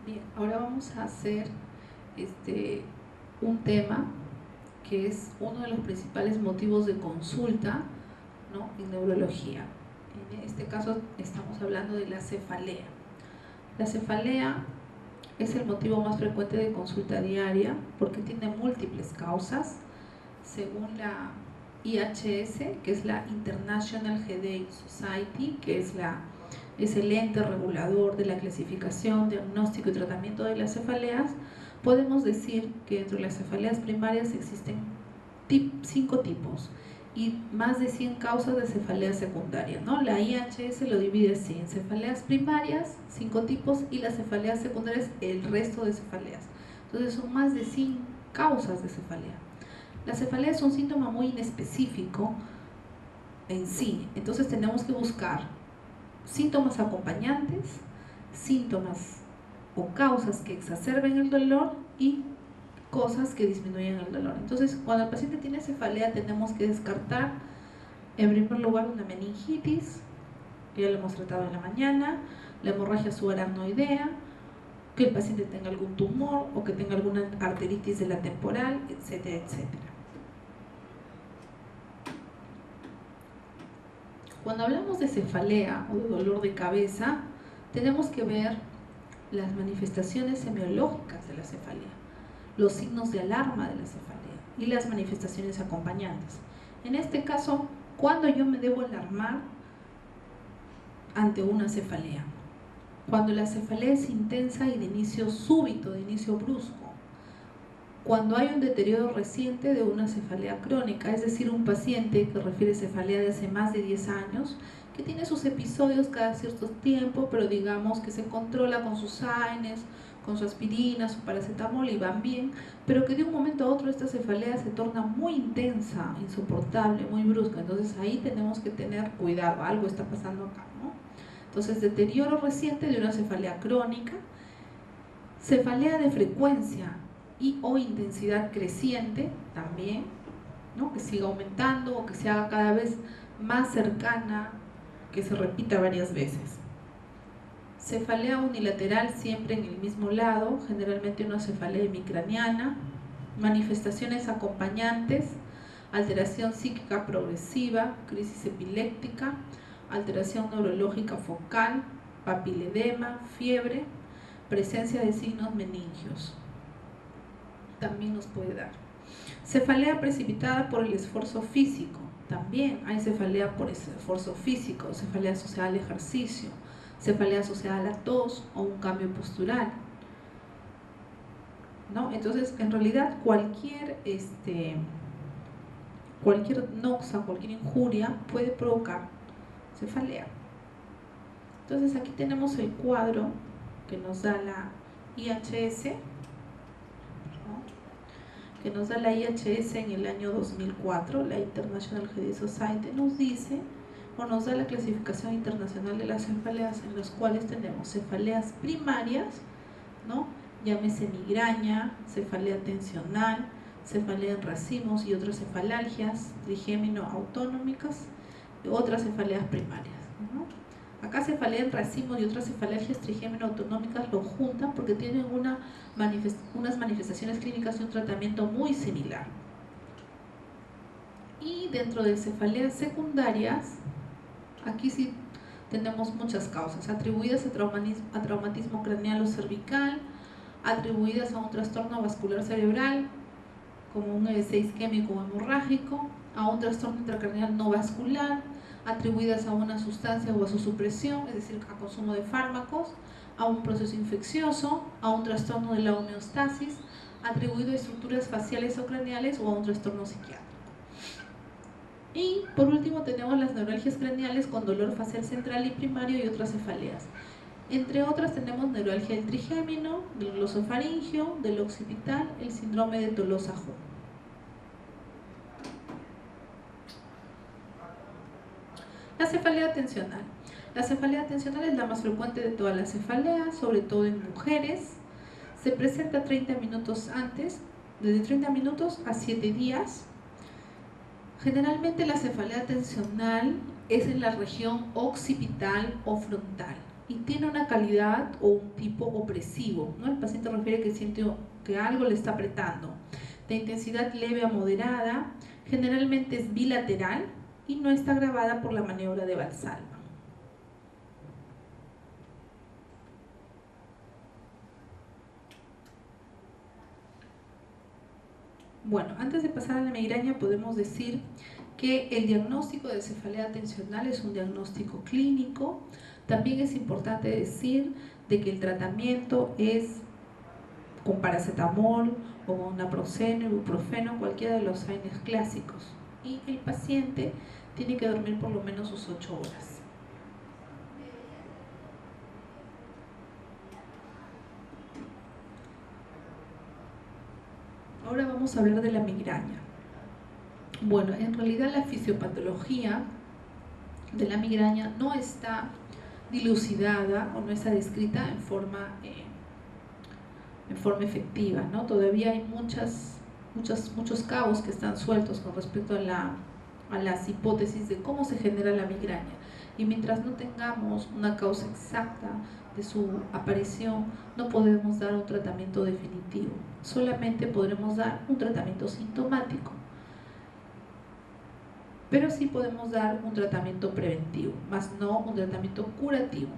Bien, ahora vamos a hacer un tema que es uno de los principales motivos de consulta, ¿no?, en neurología. En este caso estamos hablando de la cefalea. La cefalea es el motivo más frecuente de consulta diaria porque tiene múltiples causas. Según la IHS, que es la International Headache Society, que es el ente regulador de la clasificación, diagnóstico y tratamiento de las cefaleas, podemos decir que entre las cefaleas primarias existen 5 tipos y más de 100 causas de cefalea secundaria, ¿no? La IHS lo divide así: en cefaleas primarias, 5 tipos, y las cefaleas secundarias, el resto de cefaleas. Entonces son más de 100 causas de cefalea. La cefalea es un síntoma muy inespecífico en sí, entonces tenemos que buscar síntomas acompañantes, síntomas o causas que exacerben el dolor y cosas que disminuyen el dolor. Entonces, cuando el paciente tiene cefalea, tenemos que descartar, en primer lugar, una meningitis, que ya lo hemos tratado en la mañana, la hemorragia subaracnoidea, que el paciente tenga algún tumor o que tenga alguna arteritis de la temporal, etcétera, etcétera. Cuando hablamos de cefalea o de dolor de cabeza, tenemos que ver las manifestaciones semiológicas de la cefalea, los signos de alarma de la cefalea y las manifestaciones acompañantes. En este caso, ¿cuándo yo me debo alarmar ante una cefalea? Cuando la cefalea es intensa y de inicio súbito, de inicio brusco. Cuando hay un deterioro reciente de una cefalea crónica, es decir, un paciente que refiere cefalea de hace más de 10 años, que tiene sus episodios cada cierto tiempo, pero digamos que se controla con sus AINES, con su aspirina, su paracetamol y van bien, pero que de un momento a otro esta cefalea se torna muy intensa, insoportable, muy brusca. Entonces ahí tenemos que tener cuidado, algo está pasando acá, ¿no? Entonces, deterioro reciente de una cefalea crónica, cefalea de frecuencia y o intensidad creciente también, ¿no?, que siga aumentando o que se haga cada vez más cercana, que se repita varias veces. Cefalea unilateral siempre en el mismo lado, generalmente una cefalea hemicraniana. Manifestaciones acompañantes: alteración psíquica progresiva, crisis epiléptica, alteración neurológica focal, papiledema, fiebre, presencia de signos meningios. También nos puede dar cefalea precipitada por el esfuerzo físico. También hay cefalea por esfuerzo físico, cefalea asociada al ejercicio, cefalea asociada a la tos o un cambio postural, ¿no? Entonces, en realidad, cualquier noxa, cualquier injuria puede provocar cefalea. Entonces, aquí tenemos el cuadro que nos da la IHS, ¿no?, que nos da la IHS en el año 2004, la International Headache Society nos dice, o nos da la clasificación internacional de las cefaleas, en las cuales tenemos cefaleas primarias, ¿no?, llámese migraña, cefalea tensional, cefalea en racimos y otras cefalalgias, trigémino autonómicas, otras cefaleas primarias, ¿no? Acá cefalea en racimos y otras cefalalgias trigémino autonómicas lo juntan porque tienen unas manifestaciones clínicas y un tratamiento muy similar. Y dentro de cefaleas secundarias, aquí sí tenemos muchas causas atribuidas a traumatismo craneal o cervical, atribuidas a un trastorno vascular cerebral como un EBC isquémico o hemorrágico, a un trastorno intracraneal no vascular, atribuidas a una sustancia o a su supresión, es decir, a consumo de fármacos, a un proceso infeccioso, a un trastorno de la homeostasis, atribuido a estructuras faciales o craneales o a un trastorno psiquiátrico. Y por último tenemos las neuralgias craneales con dolor facial central y primario y otras cefaleas. Entre otras tenemos neuralgia del trigémino, del glosofaringio, del occipital, el síndrome de Tolosa-Jung. La cefalea tensional. La cefalea tensional es la más frecuente de todas las cefaleas, sobre todo en mujeres. Se presenta 30 minutos antes, desde 30 minutos a 7 días. Generalmente la cefalea tensional es en la región occipital o frontal, y tiene una calidad o un tipo opresivo, ¿no? El paciente refiere que siente que algo le está apretando. De intensidad leve a moderada, generalmente es bilateral y no está agravada por la maniobra de Valsalva. Bueno, antes de pasar a la migraña podemos decir que el diagnóstico de cefalea tensional es un diagnóstico clínico. También es importante decir de que el tratamiento es con paracetamol o con naproxeno, ibuprofeno, cualquiera de los AINES clásicos. Y el paciente tiene que dormir por lo menos sus 8 horas. Ahora vamos a hablar de la migraña. Bueno, en realidad la fisiopatología de la migraña no está dilucidada o no está descrita en forma efectiva, ¿no? Todavía hay muchos cabos que están sueltos con respecto a las hipótesis de cómo se genera la migraña. Y mientras no tengamos una causa exacta de su aparición, no podemos dar un tratamiento definitivo. Solamente podremos dar un tratamiento sintomático. Pero sí podemos dar un tratamiento preventivo, más no un tratamiento curativo.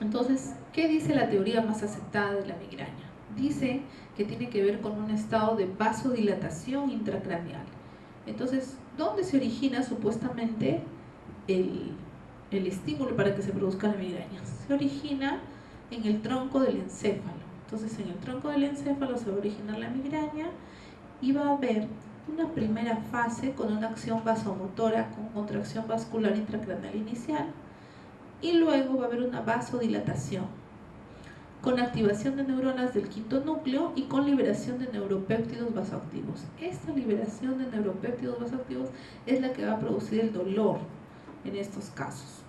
Entonces, ¿qué dice la teoría más aceptada de la migraña? Dice que tiene que ver con un estado de vasodilatación intracraneal. Entonces, ¿dónde se origina supuestamente el estímulo para que se produzca la migraña? Se origina en el tronco del encéfalo. Entonces, en el tronco del encéfalo se va a originar la migraña y va a haber una primera fase con una acción vasomotora con contracción vascular intracraneal inicial, y luego va a haber una vasodilatación con activación de neuronas del quinto núcleo y con liberación de neuropéptidos vasoactivos. Esta liberación de neuropéptidos vasoactivos es la que va a producir el dolor en estos casos.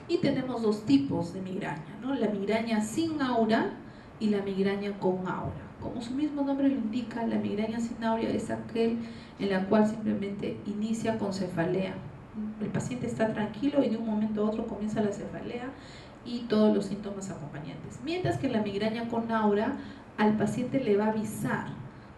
Y tenemos dos tipos de migraña, ¿no? La migraña sin aura y la migraña con aura. Como su mismo nombre lo indica, la migraña sin aura es aquel en la cual simplemente inicia con cefalea. El paciente está tranquilo y de un momento a otro comienza la cefalea y todos los síntomas acompañantes. Mientras que la migraña con aura, al paciente le va a avisar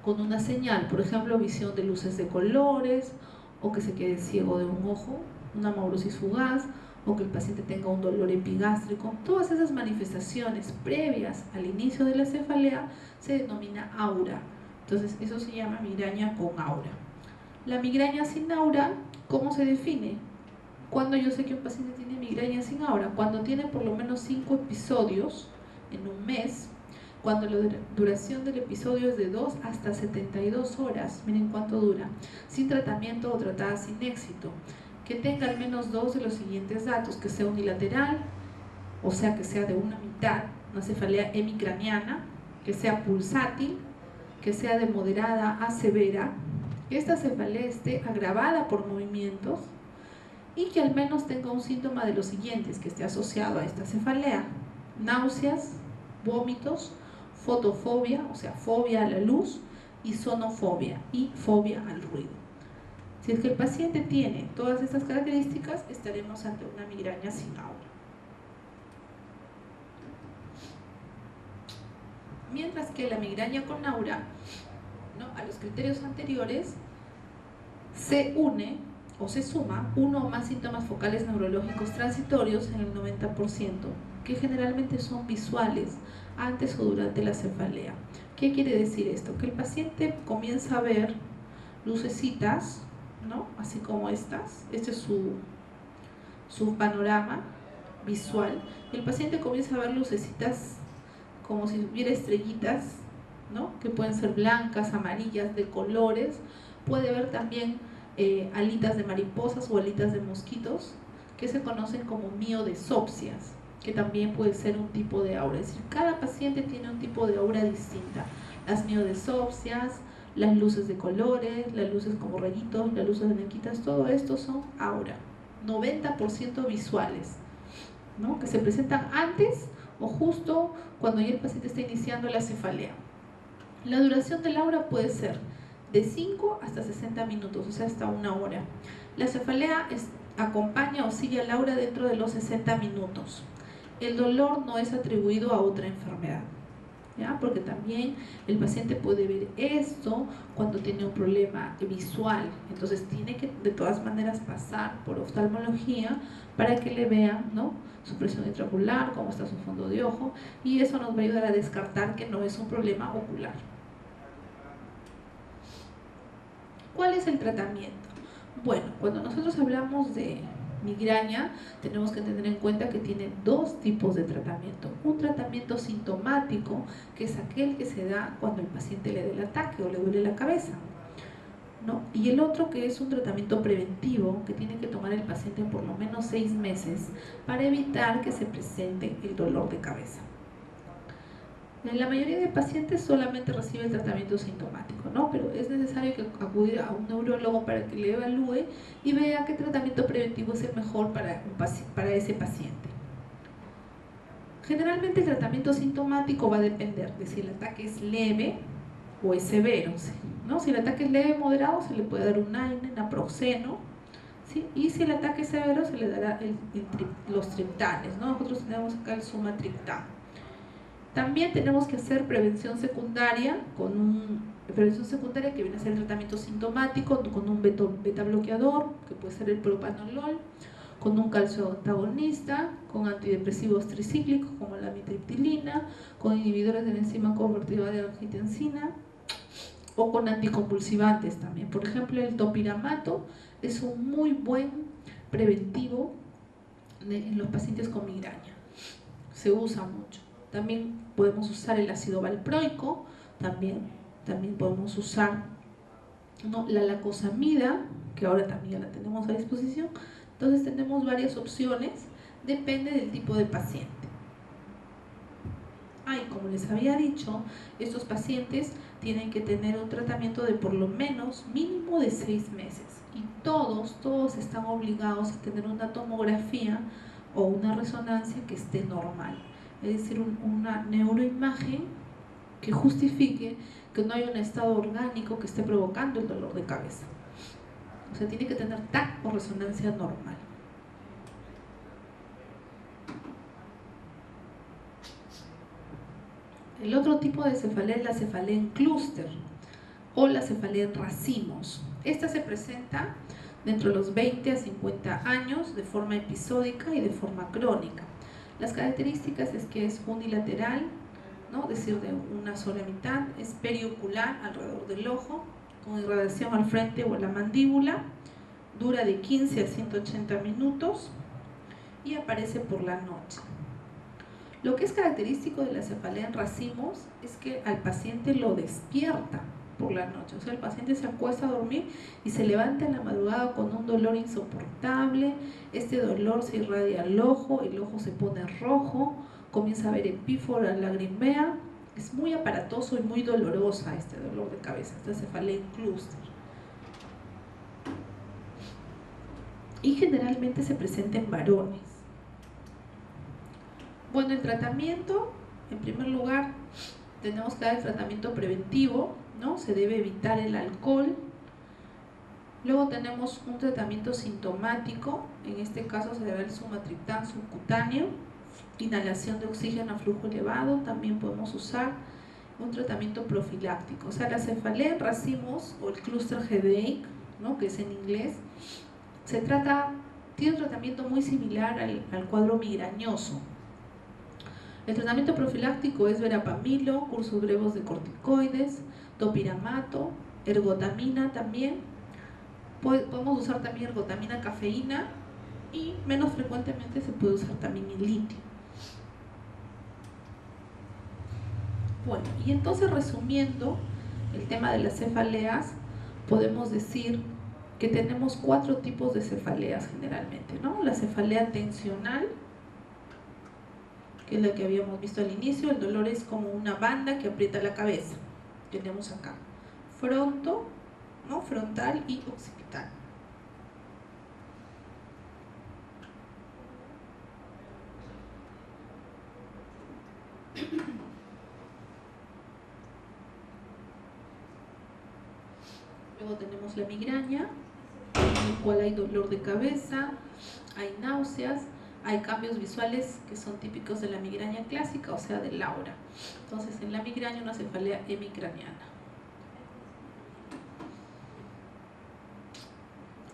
con una señal, por ejemplo, visión de luces de colores, o que se quede ciego de un ojo, una amaurosis fugaz, o que el paciente tenga un dolor epigástrico. Todas esas manifestaciones previas al inicio de la cefalea se denomina aura. Entonces eso se llama migraña con aura. La migraña sin aura, ¿cómo se define? Cuando yo sé que un paciente tiene migraña sin aura, cuando tiene por lo menos 5 episodios en un mes, cuando la duración del episodio es de 2 hasta 72 horas, miren cuánto dura, sin tratamiento o tratada sin éxito, que tenga al menos 2 de los siguientes datos, que sea unilateral, o sea que sea de una mitad, una cefalea hemicraniana, que sea pulsátil, que sea de moderada a severa, que esta cefalea esté agravada por movimientos y que al menos tenga un síntoma de los siguientes que esté asociado a esta cefalea: náuseas, vómitos, fotofobia, o sea, fobia a la luz, y sonofobia y fobia al ruido. Si es que el paciente tiene todas estas características, estaremos ante una migraña sin aura. Mientras que la migraña con aura, ¿no?, a los criterios anteriores, se une o se suma uno o más síntomas focales neurológicos transitorios en el 90%, que generalmente son visuales antes o durante la cefalea. ¿Qué quiere decir esto? Que el paciente comienza a ver lucecitas, ¿no?, así como estas. Este es su panorama visual. El paciente comienza a ver lucecitas como si hubiera estrellitas, ¿no?, que pueden ser blancas, amarillas, de colores. Puede ver también alitas de mariposas o alitas de mosquitos, que se conocen como miodesopsias, que también puede ser un tipo de aura. Es decir, cada paciente tiene un tipo de aura distinta. Las miodesopsias, las luces de colores, las luces como rayitos, las luces de nequitas, todo esto son aura, 90% visuales, ¿no?, que se presentan antes o justo cuando ya el paciente está iniciando la cefalea. La duración del aura puede ser de 5 hasta 60 minutos, o sea, hasta una hora. La cefalea acompaña o sigue a Laura dentro de los 60 minutos. El dolor no es atribuido a otra enfermedad, ¿ya? Porque también el paciente puede ver esto cuando tiene un problema visual, entonces tiene que de todas maneras pasar por oftalmología para que le vean, ¿no?, su presión intraocular, cómo está su fondo de ojo, y eso nos va a ayudar a descartar que no es un problema ocular. ¿Cuál es el tratamiento? Bueno, cuando nosotros hablamos de migraña, tenemos que tener en cuenta que tiene dos tipos de tratamiento. Un tratamiento sintomático, que es aquel que se da cuando el paciente le da el ataque o le duele la cabeza, ¿no? Y el otro, que es un tratamiento preventivo, que tiene que tomar el paciente por lo menos 6 meses para evitar que se presente el dolor de cabeza. La mayoría de pacientes solamente recibe el tratamiento sintomático, ¿no? Pero es necesario que acudir a un neurólogo para que le evalúe y vea qué tratamiento preventivo es el mejor para ese paciente. Generalmente el tratamiento sintomático va a depender de si el ataque es leve o es severo, ¿no? Si el ataque es leve o moderado, se le puede dar un naproxeno, ¿sí? Y si el ataque es severo, se le dará los triptanes, ¿no? Nosotros tenemos acá el sumatriptán. También tenemos que hacer prevención secundaria que viene a ser el tratamiento sintomático con un beta bloqueador, que puede ser el propanolol, con un calcio antagonista, con antidepresivos tricíclicos como la amitriptilina, con inhibidores de la enzima convertidora de angiotensina o con anticonvulsivantes también. Por ejemplo, el topiramato es un muy buen preventivo en los pacientes con migraña. Se usa mucho. También podemos usar el ácido valproico, también podemos usar, ¿no?, la lacosamida, que ahora también la tenemos a disposición. Entonces tenemos varias opciones, depende del tipo de paciente. Y como les había dicho, estos pacientes tienen que tener un tratamiento de por lo menos mínimo de 6 meses. Y todos están obligados a tener una tomografía o una resonancia que esté normal. Es decir, una neuroimagen que justifique que no hay un estado orgánico que esté provocando el dolor de cabeza. O sea, tiene que tener TAC o resonancia normal. El otro tipo de cefalea es la cefalea en clúster o la cefalea en racimos. Esta se presenta dentro de los 20 a 50 años de forma episódica y de forma crónica. Las características es que es unilateral, ¿no?, es decir, de una sola mitad, es periocular alrededor del ojo, con irradiación al frente o a la mandíbula, dura de 15 a 180 minutos y aparece por la noche. Lo que es característico de la cefalea en racimos es que al paciente lo despierta por la noche, o sea, el paciente se acuesta a dormir y se levanta en la madrugada con un dolor insoportable. Este dolor se irradia al ojo, el ojo se pone rojo, comienza a ver epífora, lagrimea. Es muy aparatoso y muy dolorosa este dolor de cabeza, esta cefalea en clúster. Y generalmente se presenta en varones. Bueno, el tratamiento, en primer lugar, tenemos que dar el tratamiento preventivo, ¿no? Se debe evitar el alcohol. Luego tenemos un tratamiento sintomático, en este caso se debe el sumatriptán subcutáneo, inhalación de oxígeno a flujo elevado. También podemos usar un tratamiento profiláctico. O sea, la cefalea en racimos o el cluster headache, ¿no?, que es en inglés, tiene un tratamiento muy similar al cuadro migrañoso. El tratamiento profiláctico es verapamilo, cursos breves de corticoides, topiramato, ergotamina también. Podemos usar también ergotamina cafeína y menos frecuentemente se puede usar también el litio. Bueno, y entonces resumiendo el tema de las cefaleas, podemos decir que tenemos 4 tipos de cefaleas generalmente, ¿no? La cefalea tensional, que es la que habíamos visto al inicio. El dolor es como una banda que aprieta la cabeza. Tenemos acá frontal y occipital. Luego tenemos la migraña, en el cual hay dolor de cabeza, hay náuseas, hay cambios visuales que son típicos de la migraña clásica, o sea, del aura. Entonces, en la migraña una cefalea hemicraniana.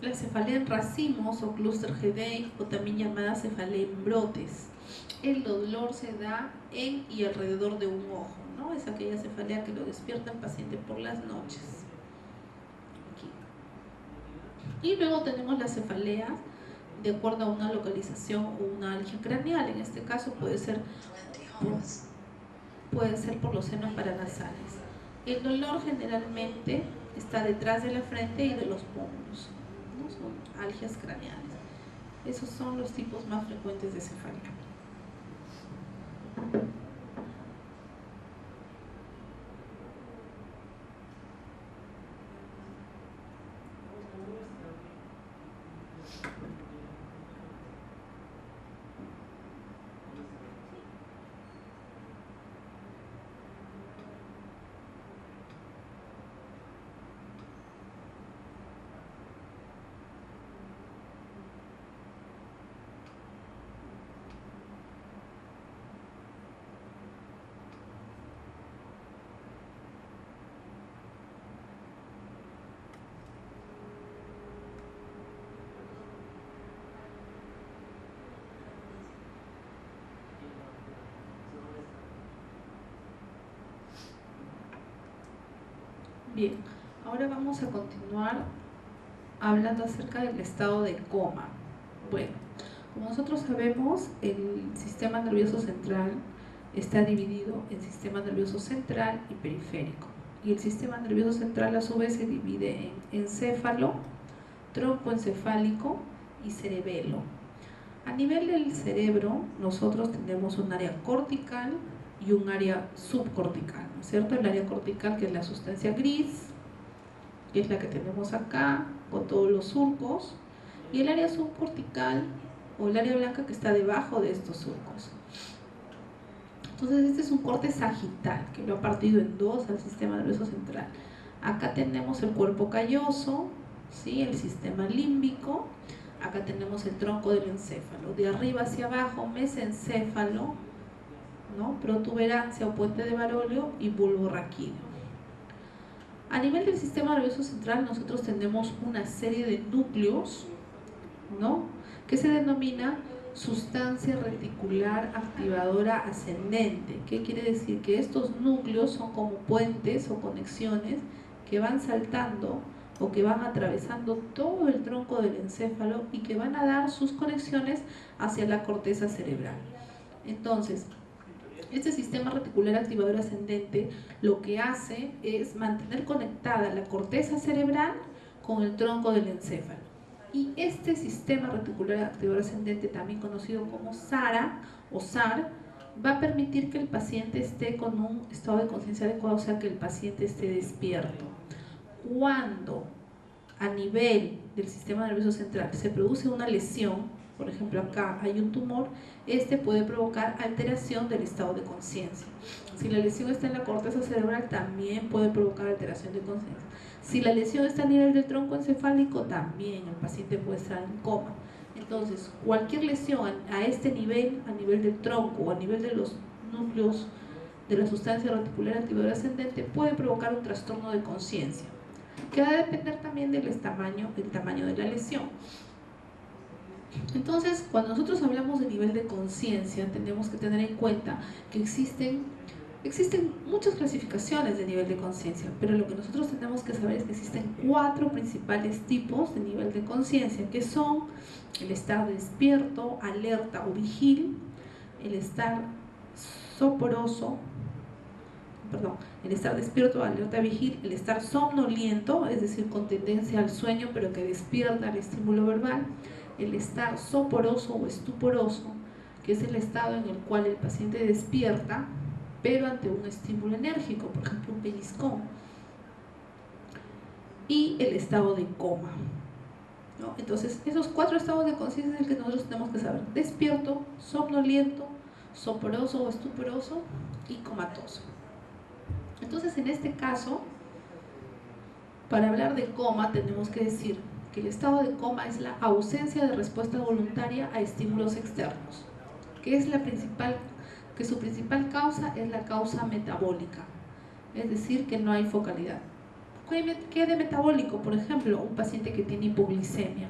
La cefalea en racimos o cluster headache, o también llamada cefalea en brotes. El dolor se da en y alrededor de un ojo, ¿no? Es aquella cefalea que lo despierta el paciente por las noches. Aquí. Y luego tenemos la cefalea de acuerdo a una localización o una algia craneal. En este caso puede ser por los senos paranasales. El dolor generalmente está detrás de la frente y de los pómulos, ¿no? Son algias craneales. Esos son los tipos más frecuentes de cefalea. Bien, ahora vamos a continuar hablando acerca del estado de coma. Bueno, como nosotros sabemos, el sistema nervioso central está dividido en sistema nervioso central y periférico. Y el sistema nervioso central a su vez se divide en encéfalo, tronco encefálico y cerebelo. A nivel del cerebro, nosotros tenemos un área cortical y un área subcortical, ¿no es cierto? El área cortical, que es la sustancia gris, que es la que tenemos acá, con todos los surcos, y el área subcortical, o el área blanca, que está debajo de estos surcos. Entonces este es un corte sagital, que lo ha partido en dos al sistema nervioso central. Acá tenemos el cuerpo calloso, ¿sí? El sistema límbico. Acá tenemos el tronco del encéfalo. De arriba hacia abajo, mesencéfalo, ¿no? Protuberancia o puente de Barolio y bulbo raquídeo. A nivel del sistema nervioso central, nosotros tenemos una serie de núcleos, ¿no? Que se denomina sustancia reticular activadora ascendente. ¿Qué quiere decir? Que estos núcleos son como puentes o conexiones que van saltando o que van atravesando todo el tronco del encéfalo y que van a dar sus conexiones hacia la corteza cerebral. Entonces, este sistema reticular activador ascendente lo que hace es mantener conectada la corteza cerebral con el tronco del encéfalo. Y este sistema reticular activador ascendente, también conocido como SARA o SAR, va a permitir que el paciente esté con un estado de conciencia adecuado, o sea, que el paciente esté despierto. Cuando a nivel del sistema nervioso central se produce una lesión, por ejemplo acá hay un tumor, este puede provocar alteración del estado de conciencia. Si la lesión está en la corteza cerebral, también puede provocar alteración de conciencia. Si la lesión está a nivel del tronco encefálico, también el paciente puede estar en coma. Entonces, cualquier lesión a este nivel, a nivel del tronco o a nivel de los núcleos de la sustancia reticular activadora ascendente, puede provocar un trastorno de conciencia, que va a depender también del tamaño de la lesión. Entonces, cuando nosotros hablamos de nivel de conciencia, tenemos que tener en cuenta que existen muchas clasificaciones de nivel de conciencia, pero lo que nosotros tenemos que saber es que existen 4 principales tipos de nivel de conciencia, que son el estar despierto, alerta o vigil, el estar soporoso, el estar despierto, alerta, vigil, el estar somnoliento, es decir, con tendencia al sueño pero que despierta el estímulo verbal, el estar soporoso o estuporoso, que es el estado en el cual el paciente despierta pero ante un estímulo enérgico, por ejemplo un pellizcón, y el estado de coma, ¿no? Entonces esos 4 estados de conciencia es el que nosotros tenemos que saber: despierto, somnoliento, soporoso o estuporoso y comatoso. Entonces, en este caso, Para hablar de coma tenemos que decir que el estado de coma es la ausencia de respuesta voluntaria a estímulos externos, que es que su principal causa es la causa metabólica, es decir, que no hay focalidad. ¿Qué de metabólico? Por ejemplo, un paciente que tiene hipoglicemia,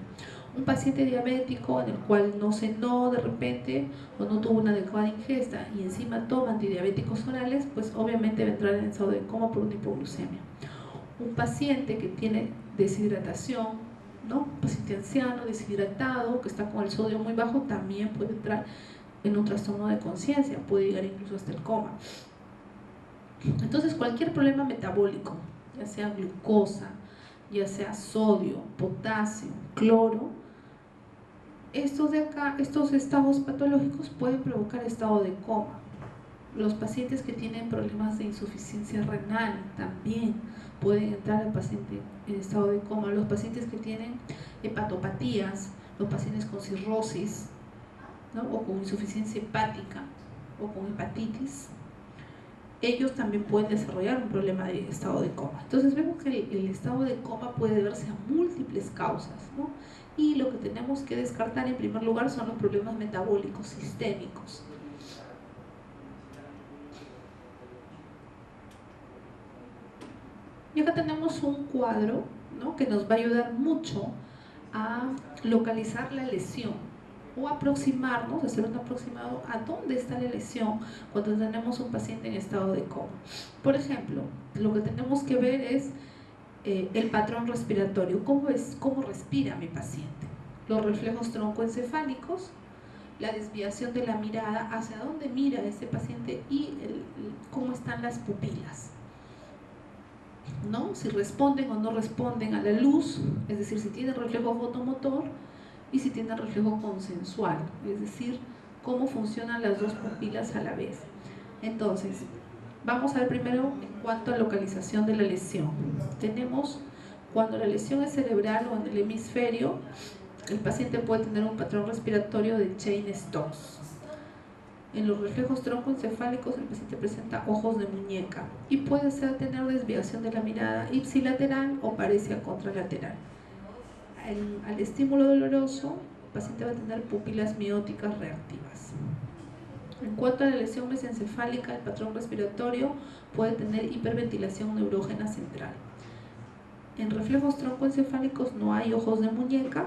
un paciente diabético en el cual no cenó de repente o no tuvo una adecuada ingesta y encima toma antidiabéticos orales, pues obviamente va a entrar en estado de coma por una hipoglucemia. Un paciente que tiene deshidratación, ¿no? Un paciente anciano, deshidratado, que está con el sodio muy bajo, también puede entrar en un trastorno de conciencia, puede llegar incluso hasta el coma. Entonces cualquier problema metabólico, ya sea glucosa, ya sea sodio, potasio, cloro, estos estados patológicos pueden provocar estado de coma. Los pacientes que tienen problemas de insuficiencia renal también pueden entrar al paciente en estado de coma. Los pacientes que tienen hepatopatías, los pacientes con cirrosis, ¿no? O con insuficiencia hepática o con hepatitis, ellos también pueden desarrollar un problema de estado de coma. Entonces vemos que el estado de coma puede deberse a múltiples causas, ¿no? Y lo que tenemos que descartar en primer lugar son los problemas metabólicos sistémicos. Y acá tenemos un cuadro, ¿no? Que nos va a ayudar mucho a localizar la lesión o aproximarnos, hacer un aproximado a dónde está la lesión cuando tenemos un paciente en estado de coma. Por ejemplo, lo que tenemos que ver es el patrón respiratorio, cómo respira mi paciente, los reflejos troncoencefálicos, la desviación de la mirada, hacia dónde mira ese paciente y cómo están las pupilas, ¿no? Si responden o no responden a la luz, es decir, si tienen reflejo fotomotor y si tienen reflejo consensual, es decir, cómo funcionan las dos pupilas a la vez. Entonces, vamos a ver primero en cuanto a localización de la lesión. Tenemos, cuando la lesión es cerebral o en el hemisferio, el paciente puede tener un patrón respiratorio de Cheyne-Stokes. En los reflejos troncoencefálicos el paciente presenta ojos de muñeca y puede tener desviación de la mirada ipsilateral o paresia contralateral. Al estímulo doloroso, el paciente va a tener pupilas mióticas reactivas. En cuanto a la lesión mesencefálica, el patrón respiratorio puede tener hiperventilación neurógena central. En reflejos troncoencefálicos no hay ojos de muñeca.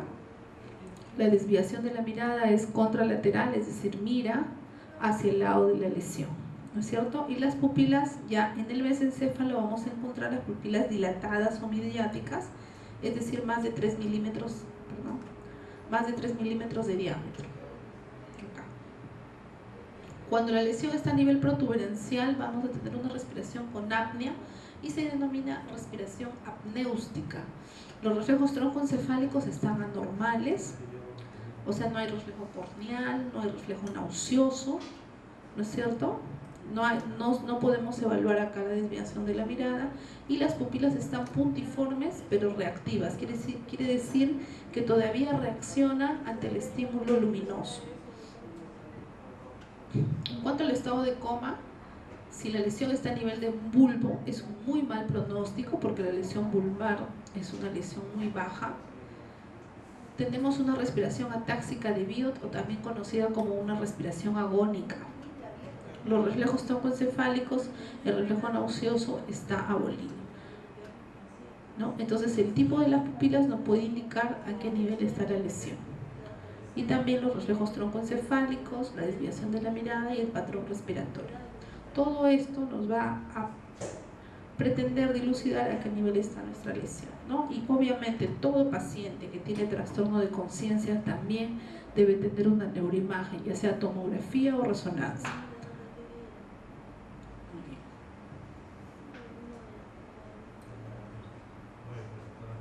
La desviación de la mirada es contralateral, es decir, mira hacia el lado de la lesión, ¿no es cierto? Y las pupilas, ya en el mesencéfalo vamos a encontrar las pupilas dilatadas o midriáticas, es decir, más de 3 milímetros, más de 3 milímetros de diámetro. Cuando la lesión está a nivel protuberancial, vamos a tener una respiración con apnea y se denomina respiración apnéustica. Los reflejos troncoencefálicos están anormales, o sea, no hay reflejo corneal, no hay reflejo nauseoso, ¿no es cierto? No podemos evaluar acá la desviación de la mirada y las pupilas están puntiformes pero reactivas, quiere decir que todavía reaccionan ante el estímulo luminoso. En cuanto al estado de coma, si la lesión está a nivel de bulbo, es un muy mal pronóstico porque la lesión vulvar es una lesión muy baja. Tenemos una respiración atáxica de Biot o también conocida como una respiración agónica. Los reflejos troncoencefálicos, el reflejo nauseoso está abolido, ¿no? Entonces el tipo de las pupilas nos puede indicar a qué nivel está la lesión. Y también los reflejos troncoencefálicos, la desviación de la mirada y el patrón respiratorio. Todo esto nos va a pretender dilucidar a qué nivel está nuestra lesión, ¿no? Y obviamente todo paciente que tiene trastorno de conciencia también debe tener una neuroimagen, ya sea tomografía o resonancia.